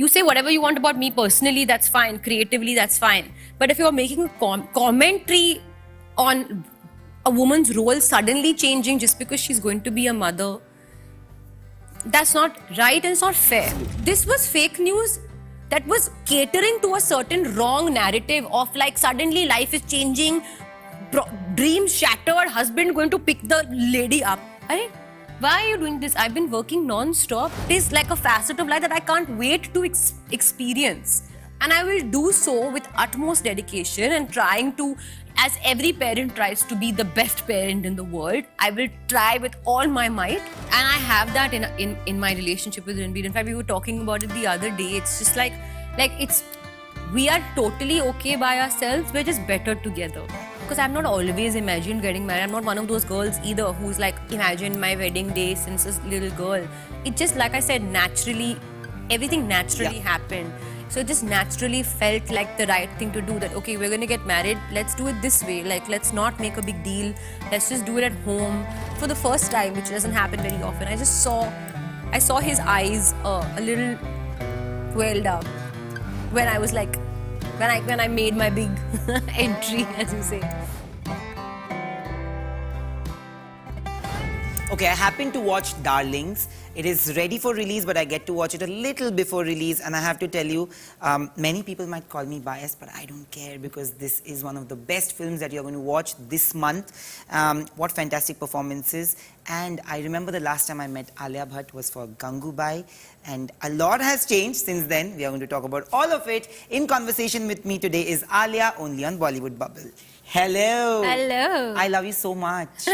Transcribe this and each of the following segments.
you say whatever you want about me personally, that's fine. Creatively, that's fine. But if you're making a commentary on a woman's role suddenly changing just because she's going to be a mother, that's not right and it's not fair. This was fake news that was catering to a certain wrong narrative of like suddenly life is changing, dreams shattered, husband going to pick the lady up. Why are you doing this? I've been working non-stop. It is like a facet of life that I can't wait to experience. And I will do so with utmost dedication and trying to, as every parent tries to be the best parent in the world, I will try with all my might. And I have that in my relationship with Ranbir. In fact, we were talking about it the other day. It's just like we are totally okay by ourselves. We're just better together. Because I've not always imagined getting married. I'm not one of those girls either who's like imagined my wedding day since a little girl. It just, like I said, naturally, everything naturally happened. So it just naturally felt like the right thing to do, that, okay, we're going to get married. Let's do it this way. Like, let's not make a big deal. Let's just do it at home for the first time, which doesn't happen very often. I saw his eyes a little welled up when I was like, when I made my big entry, as you say. Okay, I happened to watch Darlings. It is ready for release, but I get to watch it a little before release. And I have to tell you, many people might call me biased, but I don't care because this is one of the best films that you're going to watch this month. What fantastic performances. And I remember the last time I met Alia Bhatt was for Gangubai. And a lot has changed since then. We are going to talk about all of it. In conversation with me today is Alia, only on Bollywood Bubble. Hello. Hello. I love you so much.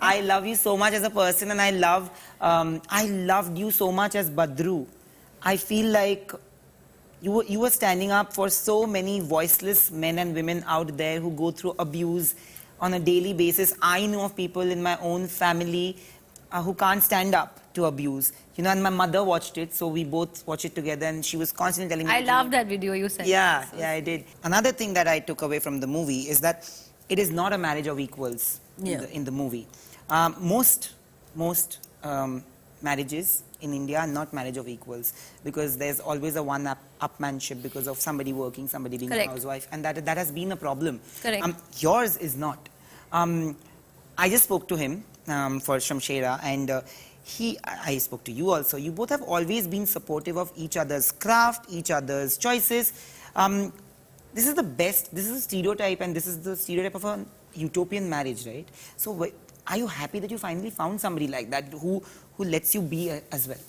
I love you so much as a person, and I loved you so much as Badru. I feel like you were standing up for so many voiceless men and women out there who go through abuse on a daily basis. I know of people in my own family who can't stand up to abuse. You know, and my mother watched it, so we both watched it together, and she was constantly telling me... I love that video you sent. Yeah, I did. Another thing that I took away from the movie is that it is not a marriage of equals in the movie. Most marriages in India are not marriage of equals, because there's always a one-upmanship because of somebody working, somebody being a housewife, and that has been a problem. Correct. Yours is not. I just spoke to him for Shamshera, and I spoke to you also. You both have always been supportive of each other's craft, each other's choices. This is the best, this is a stereotype, and this is the stereotype of a utopian marriage, right? So are you happy that you finally found somebody like that who lets you be as well?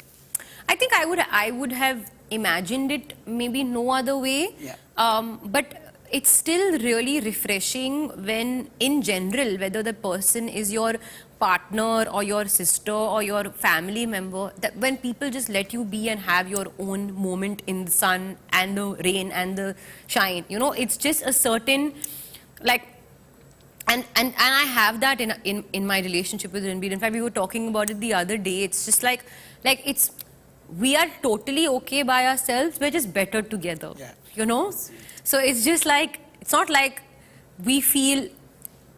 I think I would have imagined it maybe no other way. Yeah. But it's still really refreshing when, in general, whether the person is your partner or your sister or your family member, that when people just let you be and have your own moment in the sun and the rain and the shine, you know, it's just a certain, like, and I have that in my relationship with Ranbir. In fact, we were talking about it the other day. It's just like we are totally okay by ourselves. We're just better together, you know? So it's just like, it's not like we feel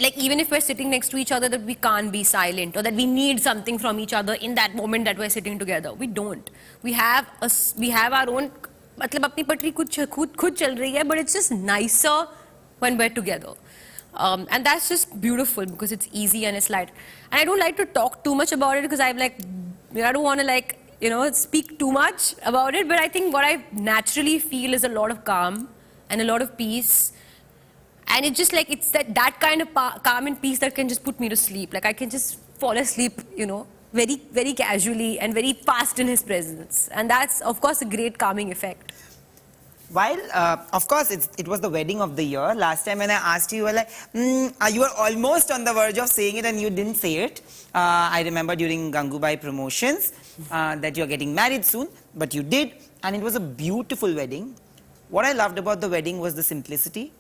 like even if we're sitting next to each other that we can't be silent or that we need something from each other in that moment that we're sitting together. We don't. We have our own, मतलब अपनी पटरी खुद चल रही है, but it's just nicer when we're together. And that's just beautiful because it's easy and it's light. And I don't like to talk too much about it because I don't want to speak too much about it, but I think what I naturally feel is a lot of calm and a lot of peace. And it's just like, it's that kind of calm and peace that can just put me to sleep. Like I can just fall asleep, you know, very, very casually and very fast in his presence. And that's, of course, a great calming effect. While, of course, it was the wedding of the year. Last time when I asked you, you were like, you were almost on the verge of saying it and you didn't say it. I remember during Gangubai promotions that you're getting married soon, but you did. And it was a beautiful wedding. What I loved about the wedding was the simplicity.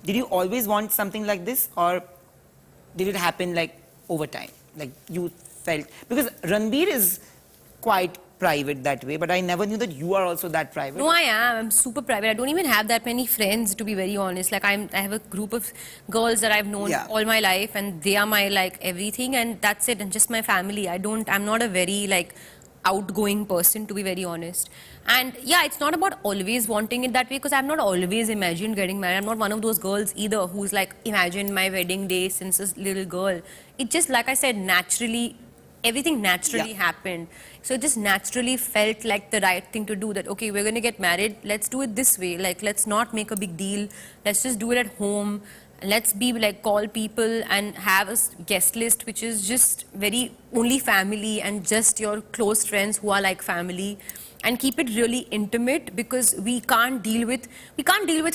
Did you always want something like this, or did it happen like over time? Like you felt, because Ranbir is quite private that way, but I never knew that you are also that private. No, I am. I'm super private. I don't even have that many friends, to be very honest. Like I have a group of girls that I've known all my life, and they are my like everything, and that's it. And just my family. I'm not a very like outgoing person, to be very honest. And yeah, it's not about always wanting it that way, because I've not always imagined getting married. I'm not one of those girls either who's like imagined my wedding day since a little girl. It just, like I said, naturally, everything naturally happened. So it just naturally felt like the right thing to do, that okay, we're going to get married, let's do it this way. Like, let's not make a big deal, let's just do it at home. Let's be like, call people and have a guest list which is just very only family and just your close friends who are like family, and keep it really intimate, because we can't deal with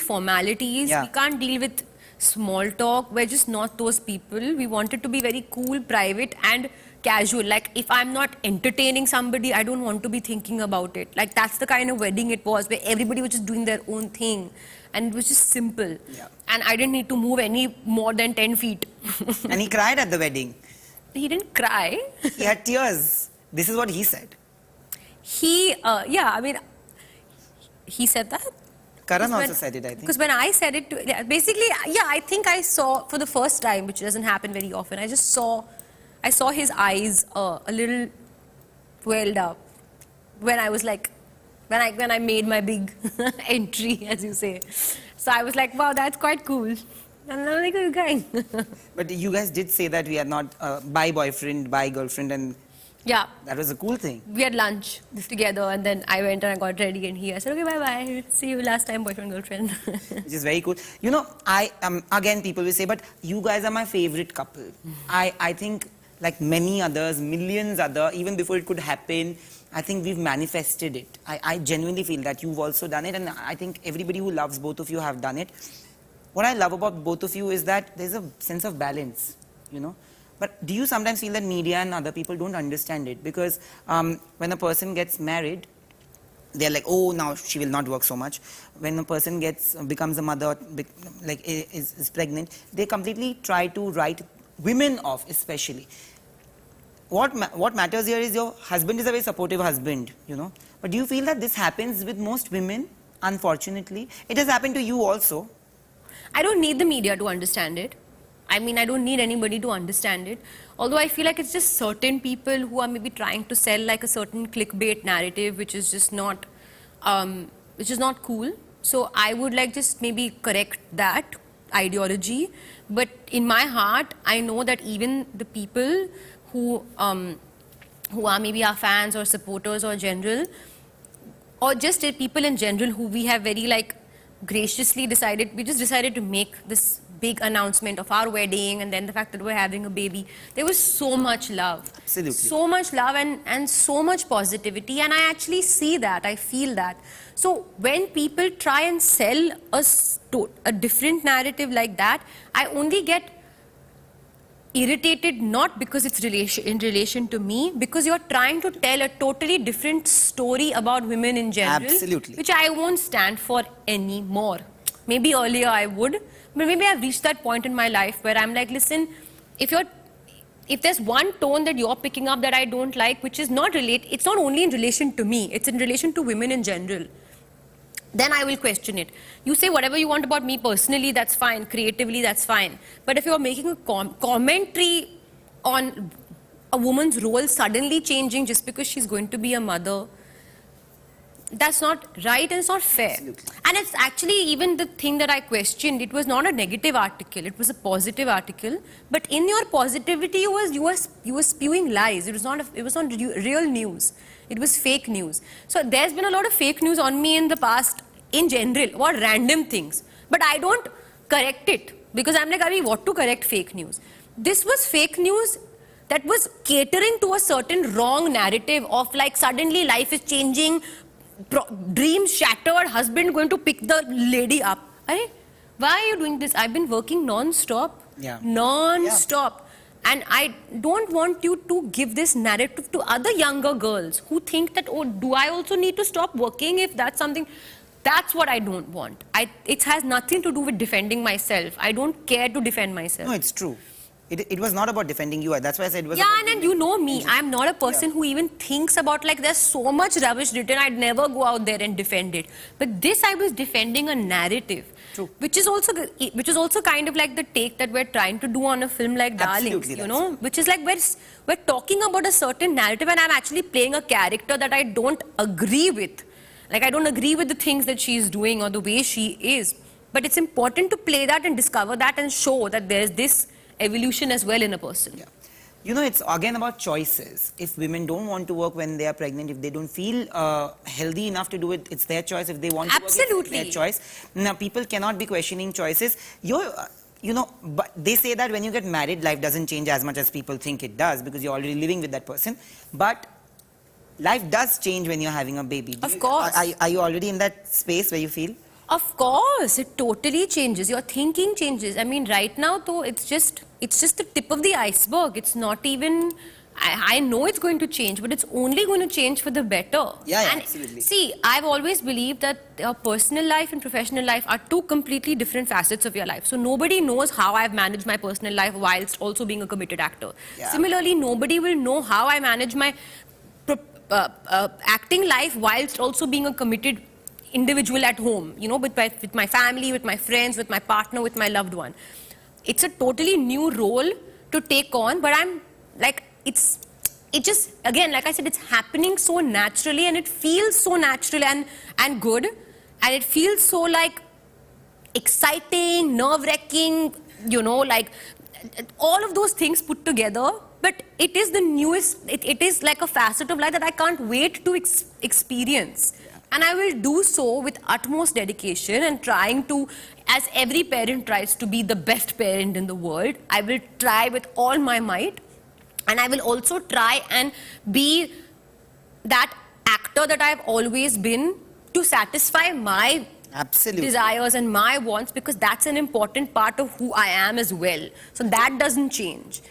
formalities, we can't deal with small talk. We're just not those people. We want it to be very cool, private and casual. Like, if I'm not entertaining somebody, I don't want to be thinking about it. Like, that's the kind of wedding it was, where everybody was just doing their own thing. And it was just simple. And I didn't need to move any more than 10 feet. And he cried at the wedding. He didn't cry. He had tears. This is what he said. He said that. Karan also said it, I think. Because when I said it, basically, I think I saw for the first time, which doesn't happen very often, I saw his eyes a little welled up when I was like, when I made my big entry, as you say. So I was like, wow, that's quite cool. And I'm like, okay. But you guys did say that we are not bi boyfriend, bi girlfriend, and yeah, that was a cool thing. We had lunch together, and then I went and I got ready, and I said, okay, bye-bye. See you last time, boyfriend, girlfriend. Which is very cool. You know, again, people will say, but you guys are my favorite couple. I think, like many others, millions other, even before it could happen, I think we've manifested it. I genuinely feel that you've also done it, and I think everybody who loves both of you have done it. What I love about both of you is that there's a sense of balance, you know. But do you sometimes feel that media and other people don't understand it? Because when a person gets married, they're like, oh, now she will not work so much. When a person becomes a mother, is pregnant, they completely try to write women off, especially. What matters here is your husband is a very supportive husband, you know. But do you feel that this happens with most women, unfortunately? It has happened to you also. I don't need the media to understand it. I mean, I don't need anybody to understand it. Although I feel like it's just certain people who are maybe trying to sell like a certain clickbait narrative, which is just not, cool. So I would like just maybe correct that ideology. But in my heart, I know that even the people who are maybe our fans or supporters or general, or just people in general who we have very like graciously decided to make this big announcement of our wedding, and then the fact that we're having a baby. There was so much love. Absolutely. So much love and so much positivity, and I actually see that, I feel that. So when people try and sell a different narrative like that, I only get irritated, not because it's in relation to me, because you're trying to tell a totally different story about women in general. Absolutely. Which I won't stand for anymore. Maybe earlier I would, but maybe I've reached that point in my life where I'm like, listen, if there's one tone that you're picking up that I don't like, which is it's not only in relation to me, it's in relation to women in general, then I will question it. You say whatever you want about me personally, that's fine. Creatively, that's fine. But if you're making a commentary on a woman's role suddenly changing just because she's going to be a mother, that's not right and it's not fair. Absolutely. And it's actually even the thing that I questioned. It was not a negative article. It was a positive article. But in your positivity, you were spewing lies. It was not real news. It was fake news. So there's been a lot of fake news on me in the past, in general, about random things. But I don't correct it because I'm like, Avi, what to correct fake news? This was fake news that was catering to a certain wrong narrative of like suddenly life is changing, dreams shattered, husband going to pick the lady up. Arey, why are you doing this? I've been working non-stop. Yeah. Non-stop. And I don't want you to give this narrative to other younger girls who think that, oh, do I also need to stop working if that's something? That's what I don't want. It has nothing to do with defending myself. I don't care to defend myself. No, it's true. It was not about defending you. That's why I said it was. Yeah, about and you know me, I'm not a person who even thinks about, like, there's so much rubbish written, I'd never go out there and defend it. But this, I was defending a narrative. True. Which is also kind of like the take that we're trying to do on a film like Darlings, Absolutely, you know, which is like we're talking about a certain narrative, and I'm actually playing a character that I don't agree with. Like, I don't agree with the things that she's doing or the way she is. But it's important to play that and discover that and show that there's this evolution as well in a person. Yeah. You know, it's again about choices. If women don't want to work when they are pregnant, if they don't feel healthy enough to do it, it's their choice. If they want to work, it's their choice. Now, people cannot be questioning choices. You know, but they say that when you get married, life doesn't change as much as people think it does because you're already living with that person. But life does change when you're having a baby. Of course. Are you already in that space where you feel? Of course, it totally changes. Your thinking changes. I mean, right now, though, it's just the tip of the iceberg. It's not even. I know it's going to change, but it's only going to change for the better. Yeah, and absolutely. See, I've always believed that your personal life and professional life are two completely different facets of your life. So nobody knows how I've managed my personal life whilst also being a committed actor. Yeah. Similarly, nobody will know how I manage my acting life whilst also being a committed individual at home, you know, with my family, with my friends, with my partner, with my loved one. It's a totally new role to take on, but I'm like, it just, again, like I said, it's happening so naturally, and it feels so natural and good, and it feels so like exciting, nerve-wracking, you know, like all of those things put together. But it is the newest, it is like a facet of life that I can't wait to experience. And I will do so with utmost dedication and trying to, as every parent tries to be the best parent in the world, I will try with all my might. And I will also try and be that actor that I've always been to satisfy my desires and my wants, because that's an important part of who I am as well. So that doesn't change.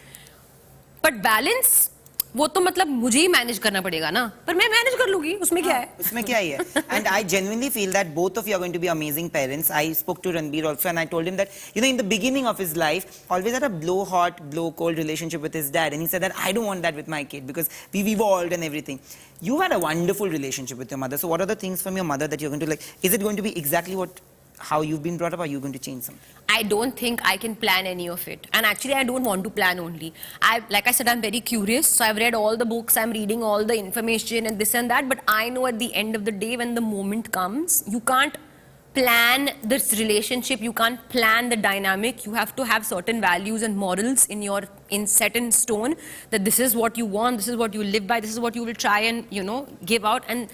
But balance, वो तो मतलब मुझे ही manage करना पड़ेगा ना, पर मैं manage कर लूंगी, उसमें क्या है? उसमें क्या ही है? And I genuinely feel that both of you are going to be amazing parents. I spoke to Ranbir also, and I told him that, you know, in the beginning of his life, always had a blow hot, blow cold relationship with his dad, and he said that I don't want that with my kid because we've evolved and everything. You had a wonderful relationship with your mother. So what are the things from your mother that you're going to like? Is it going to be exactly how you've been brought up, or are you going to change something? I don't think I can plan any of it. And actually, I don't want to plan only. Like I said, I'm very curious. So I've read all the books, I'm reading all the information and this and that. But I know at the end of the day, when the moment comes, you can't plan this relationship, you can't plan the dynamic. You have to have certain values and morals set in stone, that this is what you want, this is what you live by, this is what you will try and, you know, give out. And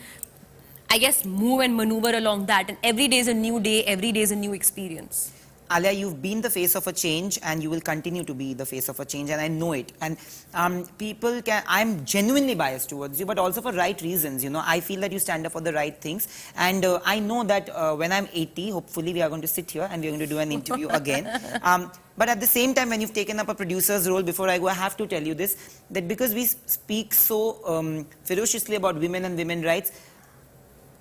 I guess move and maneuver along that. And every day is a new day, every day is a new experience. Alia, you've been the face of a change, and you will continue to be the face of a change, and I know it. And I'm genuinely biased towards you, but also for right reasons. You know, I feel that you stand up for the right things. And I know that when I'm 80, hopefully we are going to sit here and we're going to do an interview again. But at the same time, when you've taken up a producer's role, before I go, I have to tell you this, that because we speak so ferociously about women and women's rights,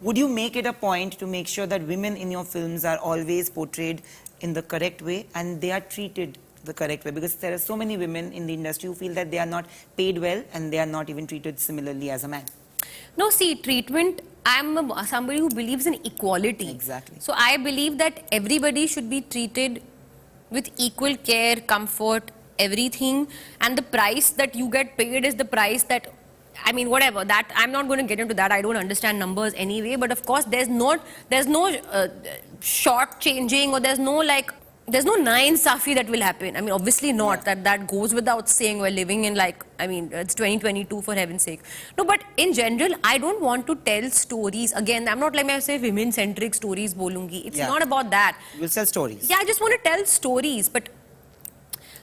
would you make it a point to make sure that women in your films are always portrayed in the correct way and they are treated the correct way? Because there are so many women in the industry who feel that they are not paid well and they are not even treated similarly as a man. No, see, treatment, I'm somebody who believes in equality. Exactly. So I believe that everybody should be treated with equal care, comfort, everything. And the price that you get paid is the price that, I mean, whatever, that I'm not going to get into that. I don't understand numbers anyway. But of course, there's no short changing, or there's no Nayansafi that will happen. I mean, obviously not. Yeah. That goes without saying. We're living in it's 2022 for heaven's sake. No, but in general, I don't want to tell stories. Again, I'm not I say women-centric stories bolungi. It's not about that. You'll tell stories. Yeah, I just want to tell stories. But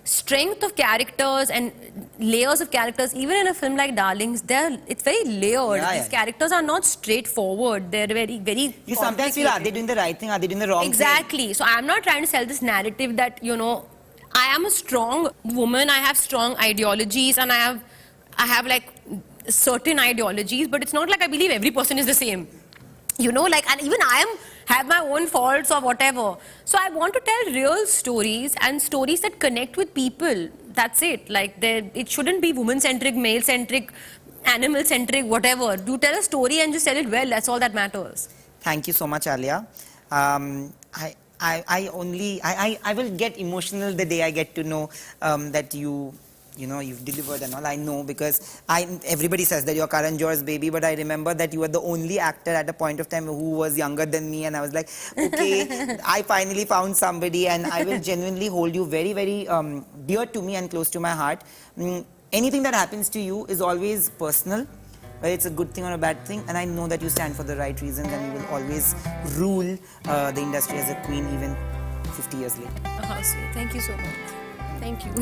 strength of characters and layers of characters, even in a film like Darlings, it's very layered. These characters are not straightforward. They're very, very You sometimes feel, are they doing the right thing? Are they doing the wrong thing? Exactly. So I'm not trying to sell this narrative that, you know, I am a strong woman, I have strong ideologies, and I have like certain ideologies, but it's not like I believe every person is the same. You know, like, and even I have my own faults or whatever. So I want to tell real stories and stories that connect with people. That's it. Like, it shouldn't be woman-centric, male-centric, animal-centric, whatever. Do tell a story and just tell it well. That's all that matters. Thank you so much, Alia. I will get emotional the day I get to know that you've delivered and all. I know because everybody says that you're Karan Johar's baby, but I remember that you were the only actor at a point of time who was younger than me, and I was like, okay, I finally found somebody, and I will genuinely hold you very, very dear to me and close to my heart. Anything that happens to you is always personal, whether it's a good thing or a bad thing, and I know that you stand for the right reasons and you will always rule the industry as a queen even 50 years later. Oh, sweet. Thank you so much. Thank you.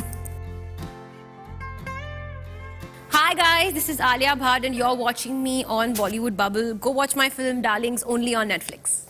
Hi guys, this is Alia Bhatt and you're watching me on Bollywood Bubble. Go watch my film Darlings only on Netflix.